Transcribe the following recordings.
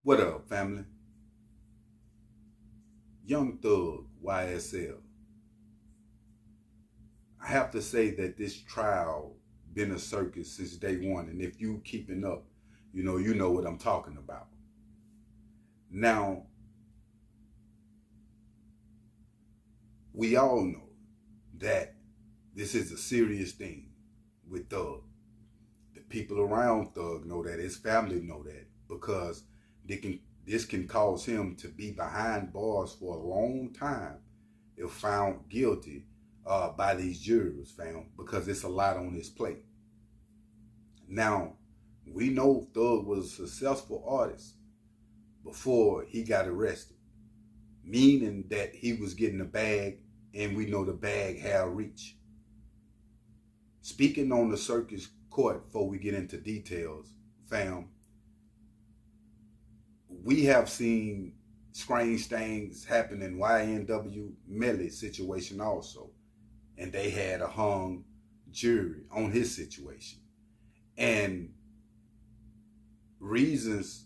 What up, family? Young Thug, YSL. I have to say that this trial been a circus since day one, and if you keeping up, you know what I'm talking about. Now, we all know that this is a serious thing with Thug. The people around Thug know that, his family know that, because this can cause him to be behind bars for a long time if found guilty by these jurors, fam, because it's a lot on his plate. Now, we know Thug was a successful artist before he got arrested, meaning that he was getting a bag, and we know the bag had reach. Speaking on the circus court, before we get into details, fam, we have seen strange things happen in YNW Melly situation also, and they had a hung jury on his situation. And reasons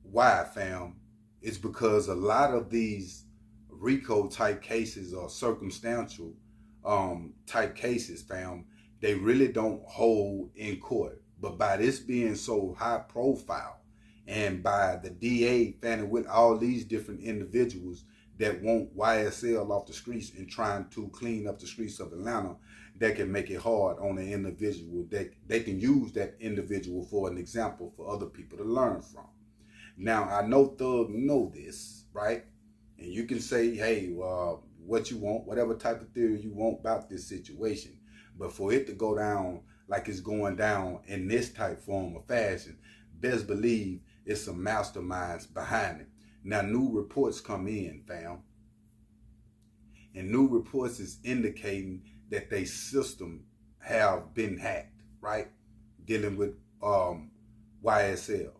why, fam, is because a lot of these RICO type cases or circumstantial type cases, fam, they really don't hold in court. But by this being so high profile, and by the DA fanning with all these different individuals that want YSL off the streets and trying to clean up the streets of Atlanta, that can make it hard on an individual. They can use that individual for an example for other people to learn from. Now, I know Thug know this, right? And you can say, hey, what you want, whatever type of theory you want about this situation. But for it to go down like it's going down in this type form of fashion, best believe it's some masterminds behind it. Now, new reports come in, fam. And new reports is indicating that they system have been hacked, right? Dealing with YSL.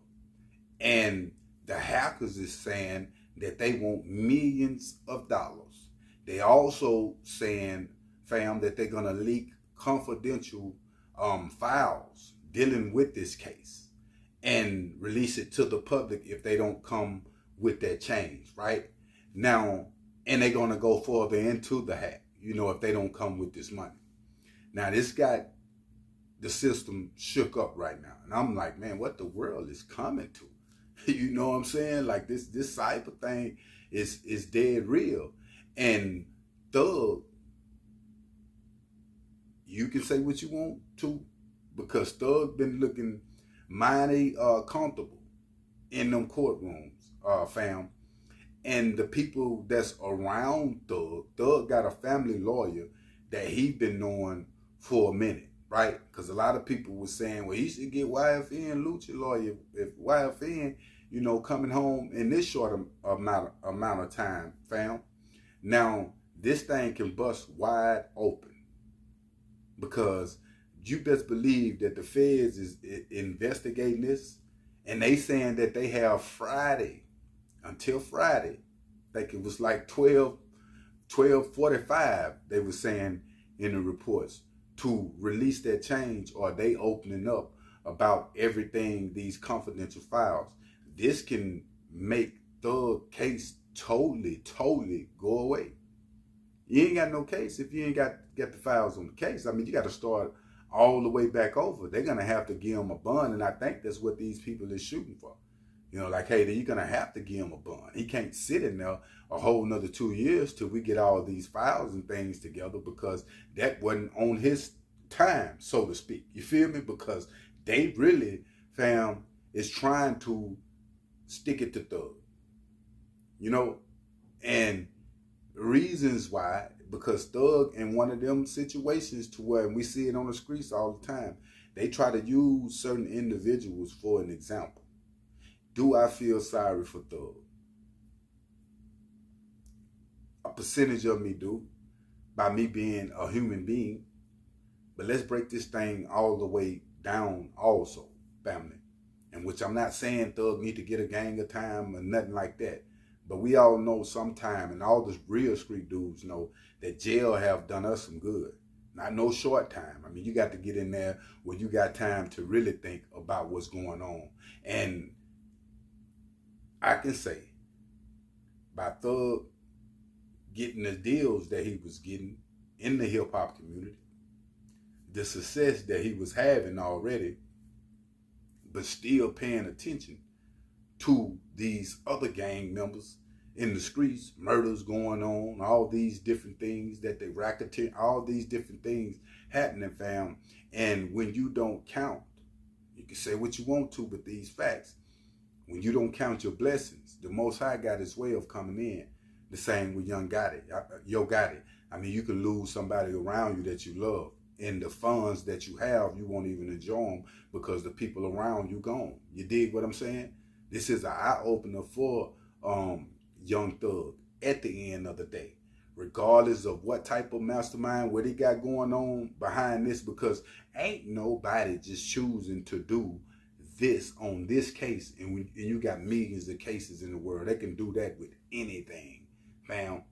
And the hackers is saying that they want millions of dollars. They also saying, fam, that they're gonna leak confidential files dealing with this case and release it to the public if they don't come with that change, right? Now, and they're gonna go further into the hack, if they don't come with this money. Now, this got the system shook up right now. And I'm like, man, what the world is coming to? You know what I'm saying? Like this cyber thing is dead real. And Thug, you can say what you want to, because Thug been looking mighty comfortable in them courtrooms, fam. And the people that's around Thug got a family lawyer that he been knowing for a minute, right? Because a lot of people were saying, well, he should get YFN Lucha lawyer if YFN, coming home in this short amount of time, fam. Now, this thing can bust wide open, because you best believe that the feds is investigating this, and they saying that they have Friday, until Friday. I think it was like 12:45, they were saying in the reports, to release that change, or they opening up about everything, these confidential files. This can make Thug case totally go away. You ain't got no case if you ain't got the files on the case. I mean, you got to start all the way back over. They're going to have to give him a bond, and I think that's what these people is shooting for. Like, hey, then you're going to have to give him a bond. He can't sit in there a whole another 2 years till we get all these files and things together, because that wasn't on his time, so to speak. You feel me? Because they really, fam, is trying to stick it to Thug. And reasons why, because Thug in one of them situations to where, and we see it on the streets all the time, they try to use certain individuals for an example. Do I feel sorry for Thug? A percentage of me do, by me being a human being. But let's break this thing all the way down also, family. And which I'm not saying Thug need to get a gang of time or nothing like that. But we all know sometime, and all the real street dudes know, that jail have done us some good. Not no short time. I mean, you got to get in there where you got time to really think about what's going on. And I can say by Thug getting the deals that he was getting in the hip hop community, the success that he was having already, but still paying attention to these other gang members in the streets, murders going on, all these different things that they racketeer, all these different things happening, fam. And when you don't count, you can say what you want to, but these facts, when you don't count your blessings, the Most High got his way of coming in. The same with Yo Gotti. I mean, you can lose somebody around you that you love. And the funds that you have, you won't even enjoy them because the people around you gone. You dig what I'm saying? This is an eye-opener for Young Thug at the end of the day. Regardless of what type of mastermind, what he got going on behind this, because ain't nobody just choosing to do this on this case. And you got millions of cases in the world. They can do that with anything, fam.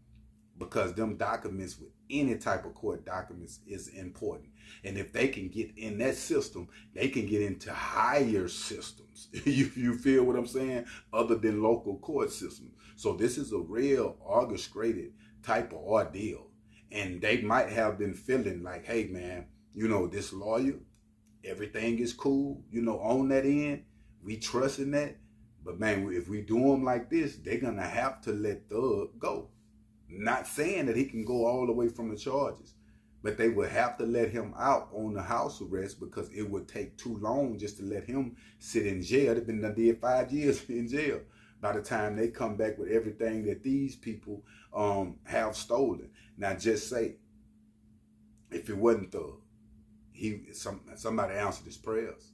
Because them documents with any type of court documents is important. And if they can get in that system, they can get into higher systems. you feel what I'm saying? Other than local court systems. So this is a real orchestrated type of ordeal. And they might have been feeling like, hey man, you know, this lawyer, everything is cool, you know, on that end. We trust in that. But man, if we do them like this, they're going to have to let Thug go. Not saying that he can go all the way from the charges, but they would have to let him out on the house arrest because it would take too long just to let him sit in jail. They've been did 5 years in jail by the time they come back with everything that these people have stolen. Now just say, if it wasn't Thug, somebody answered his prayers.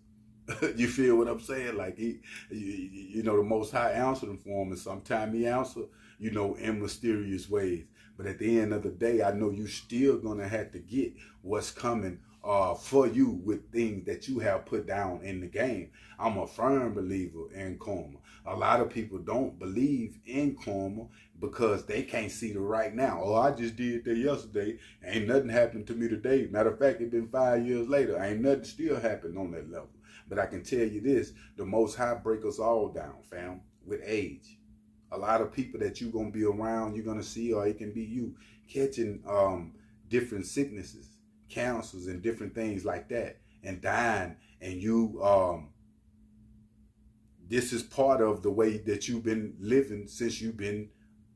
You feel what I'm saying? Like you know, the Most High answered him for him, and sometimes he answered, you know, in mysterious ways. But at the end of the day, I know you still gonna have to get what's coming for you with things that you have put down in the game. I'm a firm believer in karma. A lot of people don't believe in karma because they can't see the right now. Oh, I just did that yesterday. Ain't nothing happened to me today. Matter of fact, it's been 5 years later. Ain't nothing still happened on that level. But I can tell you this, the Most High break us all down, fam, with age. A lot of people that you're going to be around, you're going to see, or it can be you, catching different sicknesses, cancers, and different things like that, and dying. And you, this is part of the way that you've been living since you've been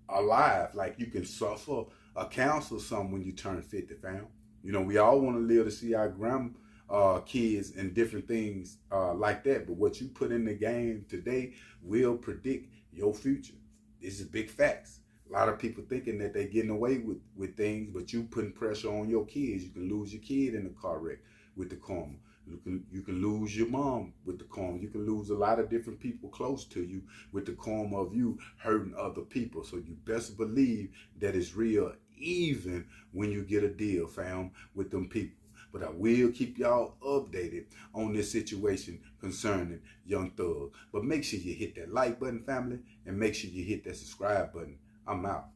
alive. Like you can suffer a cancer or something when you turn 50, fam. You know, we all want to live to see our kids and different things like that. But what you put in the game today will predict your future. This is big facts. A lot of people thinking that they're getting away with things, but you putting pressure on your kids. You can lose your kid in a car wreck with the karma. You can lose your mom with the karma. You can lose a lot of different people close to you with the karma of you hurting other people. So you best believe that it's real even when you get a deal, fam, with them people. But I will keep y'all updated on this situation concerning Young Thug. But make sure you hit that like button, family, and make sure you hit that subscribe button. I'm out.